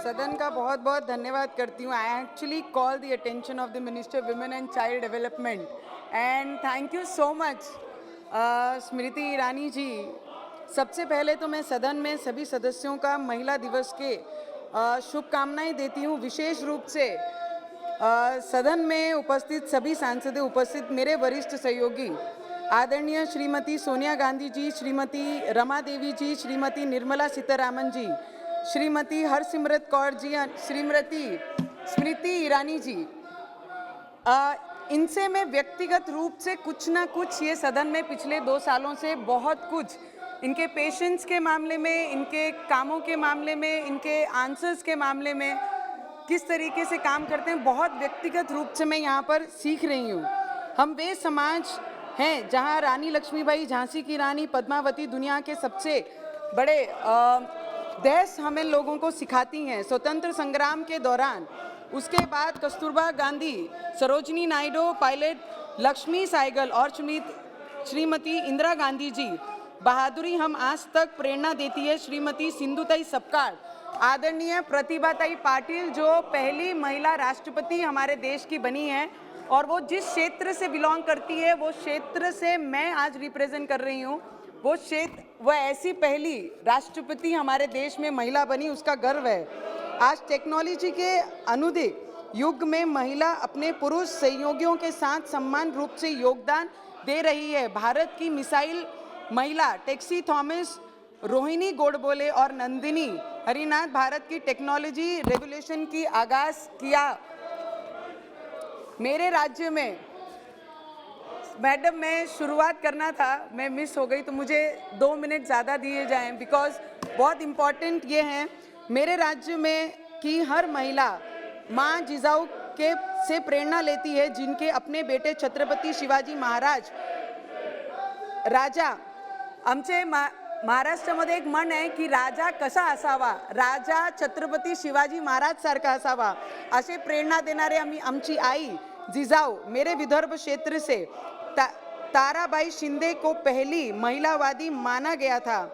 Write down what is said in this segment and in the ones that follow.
सदन का बहुत बहुत धन्यवाद करती हूँ. I actually call the attention of the minister women and child development and thank you so much Smriti Irani ji. सबसे पहले तो मैं सदन में सभी सदस्यों का महिला दिवस के शुभकामनाएं देती हूँ. विशेष रूप से सदन में उपस्थित सभी सांसदें, उपस्थित मेरे वरिष्ठ सहयोगी आदरणीय श्रीमती सोनिया गांधी जी, श्रीमती रमा देवी जी, श्रीमती निर्मला सीतारामन जी, श्रीमती हरसिमरत कौर जी, श्रीमती स्मृति ईरानी जी. इनसे मैं व्यक्तिगत रूप से कुछ ना कुछ ये सदन में पिछले 2 सालों से बहुत कुछ, इनके पेशेंस के मामले में, इनके कामों के मामले में, इनके आंसर्स के मामले में, किस तरीके से काम करते हैं, बहुत व्यक्तिगत रूप से मैं यहाँ पर सीख रही हूँ. हम वे समाज हैं जहाँ रानी लक्ष्मीबाई, झांसी की रानी पद्मावती दुनिया के सबसे बड़े देश हमें लोगों को सिखाती हैं. स्वतंत्र संग्राम के दौरान, उसके बाद कस्तूरबा गांधी, सरोजिनी नायडू, पायलट लक्ष्मी सहगल और श्रीमती इंदिरा गांधी जी. बहादुरी हम आज तक प्रेरणा देती है श्रीमती सिंधुताई सपकाळ, आदरणीय प्रतिभाताई पाटिल जो पहली महिला राष्ट्रपति हमारे देश की बनी है और वो जिस क्षेत्र से बिलोंग करती है, वो क्षेत्र से मैं आज रिप्रेजेंट कर रही हूँ. वो क्षेत्र, वह ऐसी पहली राष्ट्रपति हमारे देश में महिला बनी, उसका गर्व है. आज टेक्नोलॉजी के अनुदित युग में महिला अपने पुरुष सहयोगियों के साथ समान रूप से योगदान दे रही है. भारत की मिसाइल महिला टेक्सी थॉमस, रोहिणी गोडबोले और नंदिनी हरिनाथ भारत की टेक्नोलॉजी रेवोल्यूशन की आगाज किया. मेरे राज्य में मैडम, मैं शुरुआत करना था, मैं मिस हो गई, तो मुझे 2 मिनट ज़्यादा दिए जाएं बिकॉज बहुत इम्पॉर्टेंट ये हैं. मेरे राज्य में की हर महिला माँ जिजाऊ के से प्रेरणा लेती है, जिनके अपने बेटे छत्रपति शिवाजी महाराज राजा. आमचे महाराष्ट्रामध्ये एक म्हण आहे की राजा कसा असावा, राजा छत्रपती शिवाजी महाराज सारखा असावा, असे प्रेरणा देणारे आमची आई जिजाऊ. मेरे विदर्भ क्षेत्र से ताराबाई शिंदे को पहली महिलावादी माना गया था,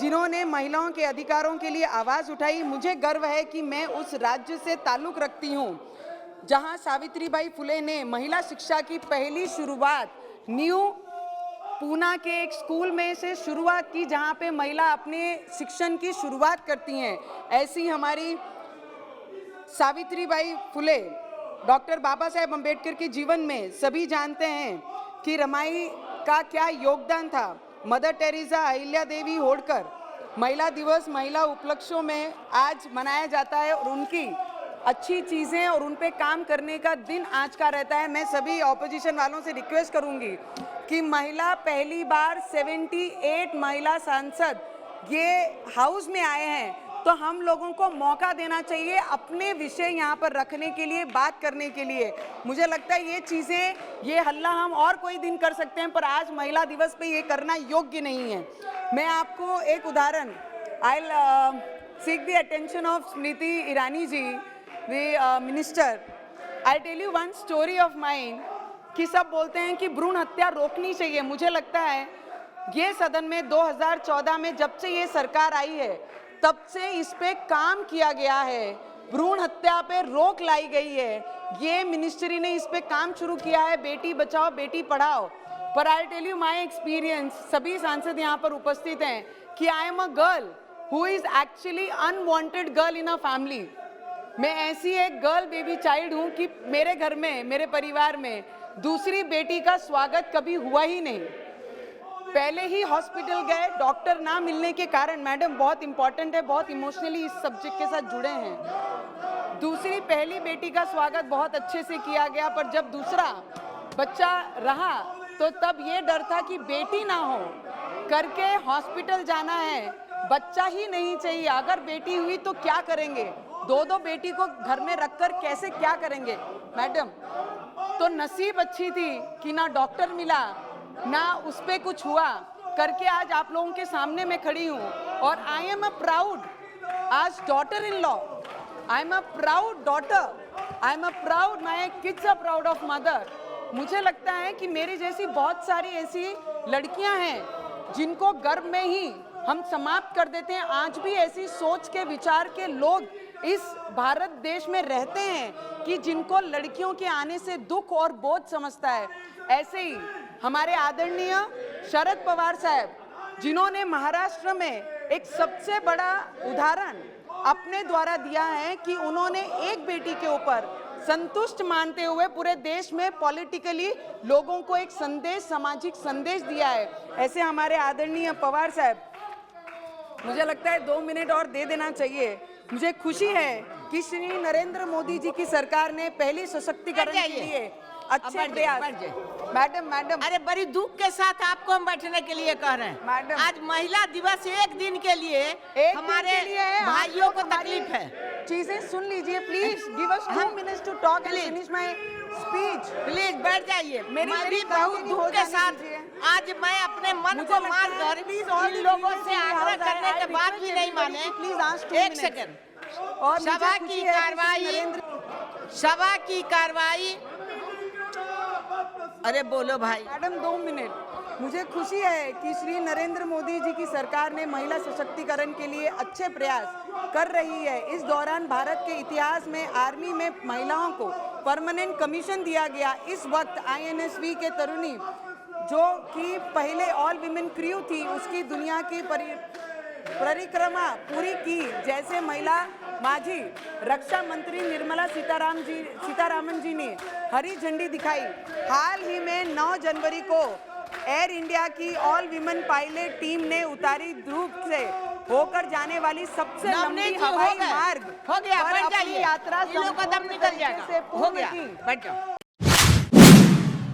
जिन्होंने महिलाओं के अधिकारों के लिए आवाज़ उठाई. मुझे गर्व है कि मैं उस राज्य से ताल्लुक़ रखती हूँ जहाँ सावित्रीबाई फुले ने महिला शिक्षा की पहली शुरुआत न्यू पूना के एक स्कूल में से शुरुआत की, जहाँ पे महिला अपने शिक्षण की शुरुआत करती हैं. ऐसी हमारी सावित्रीबाई फुले, डॉक्टर बाबा साहेब अम्बेडकर के जीवन में सभी जानते हैं कि रमाई का क्या योगदान था. मदर टेरेसा, अहिल्या देवी होळकर. महिला दिवस महिला उपलक्ष्यों में आज मनाया जाता है और उनकी अच्छी चीज़ें और उन पे काम करने का दिन आज का रहता है. मैं सभी ऑपोजिशन वालों से रिक्वेस्ट करूंगी कि महिला पहली बार 78 महिला सांसद ये हाउस में आए हैं, तो हम लोगों को मौका देना चाहिए अपने विषय यहाँ पर रखने के लिए, बात करने के लिए. मुझे लगता है ये चीज़ें, ये हल्ला हम और कोई दिन कर सकते हैं, पर आज महिला दिवस पे ये करना योग्य नहीं है. मैं आपको एक उदाहरण, I seek the attention of Smriti Irani ji, the minister. I tell you one story of mine कि सब बोलते हैं कि भ्रूण हत्या रोकनी चाहिए. मुझे लगता है ये सदन में 2014 में जब से ये सरकार आई है, तब से इस पे काम किया गया है, भ्रूण हत्या पे रोक लाई गई है. ये मिनिस्ट्री ने इस पे काम शुरू किया है, बेटी बचाओ बेटी पढ़ाओ. पर I tell you my experience, सभी सांसद यहाँ पर उपस्थित हैं, कि I am a girl who is actually unwanted girl in a family. मैं ऐसी एक गर्ल बेबी चाइल्ड हूँ कि मेरे घर में, मेरे परिवार में दूसरी बेटी का स्वागत कभी हुआ ही नहीं. पहले ही हॉस्पिटल गए, डॉक्टर ना मिलने के कारण, मैडम बहुत इंपॉर्टेंट है, बहुत इमोशनली इस सब्जेक्ट के साथ जुड़े हैं. दूसरी पहली बेटी का स्वागत बहुत अच्छे से किया गया, पर जब दूसरा बच्चा रहा तो तब ये डर था कि बेटी ना हो करके हॉस्पिटल जाना है, बच्चा ही नहीं चाहिए. अगर बेटी हुई तो क्या करेंगे, 2 बेटी को घर में रखकर कैसे क्या करेंगे मैडम. तो नसीब अच्छी थी कि ना डॉक्टर मिला, ना उस पे कुछ हुआ, करके आज आप लोगों के सामने मैं खड़ी हूँ. और आई एम अ प्राउड आज daughter in law, I am a proud daughter, I am a proud, my kids are proud of mother. मुझे लगता है कि मेरी जैसी बहुत सारी ऐसी लड़कियां हैं जिनको गर्भ में ही हम समाप्त कर देते हैं। आज भी ऐसी सोच के विचार के लोग इस भारत देश में रहते हैं कि जिनको लड़कियों के आने से दुख और बोझ समझता है। ऐसे ही हमारे आदरणीय शरद पवार साहब, जिन्होंने महाराष्ट्र में एक सबसे बड़ा उदाहरण अपने द्वारा दिया है कि उन्होंने एक बेटी के ऊपर संतुष्ट मानते हुए पूरे देश में पॉलिटिकली लोगों को एक संदेश, सामाजिक संदेश दिया है। ऐसे हमारे आदरणीय पवार साहब, मुझे लगता है 2 मिनट और दे देना चाहिए। मुझे खुशी है कि श्री नरेंद्र मोदी जी की सरकार ने पहली सशक्तिकरण के लिए अच्छे प्रयास। मैडम, अरे बड़ी दुख के साथ आपको हम बैठने के लिए कह रहे हैं। मैडम, आज महिला दिवस एक दिन के लिए हमारे भाइयों को तकलीफ है। चीजें सुन लीजिए please. Give us 2 minutes to talk and finish my speech. Please बैठ जाइए। मेरी भी बहुत दुख के साथ आज मैं अपने मन को मार कर इन लोगों से आग्रह करने के बाद भी नहीं माने। प्लीज एक सेकंड। सभा की कार्रवाई अरे बोलो भाई। Madam 2 minute. मुझे खुशी है कि श्री नरेंद्र मोदी जी की सरकार ने महिला सशक्तिकरण के लिए अच्छे प्रयास कर रही है। इस दौरान भारत के इतिहास में आर्मी में महिलाओं को परमानेंट कमीशन दिया गया। इस वक्त INSV के तरुणी, जो कि पहले ऑल विमेन क्रू थी, उसकी दुनिया की परिक्रमा पूरी की। जैसे महिला माझी रक्षा मंत्री निर्मला सीतारामन जी ने हरी झंडी दिखाई। हाल ही में 9 जनवरी को एयर इंडिया की ऑल विमेन पायलट टीम ने उत्तरी ध्रुव से होकर जाने वाली सबसे लंबी हवाई मार्ग हो गया, पर अपनी यात्रा निकल जाएगा। हो गया, बैठ जाओ।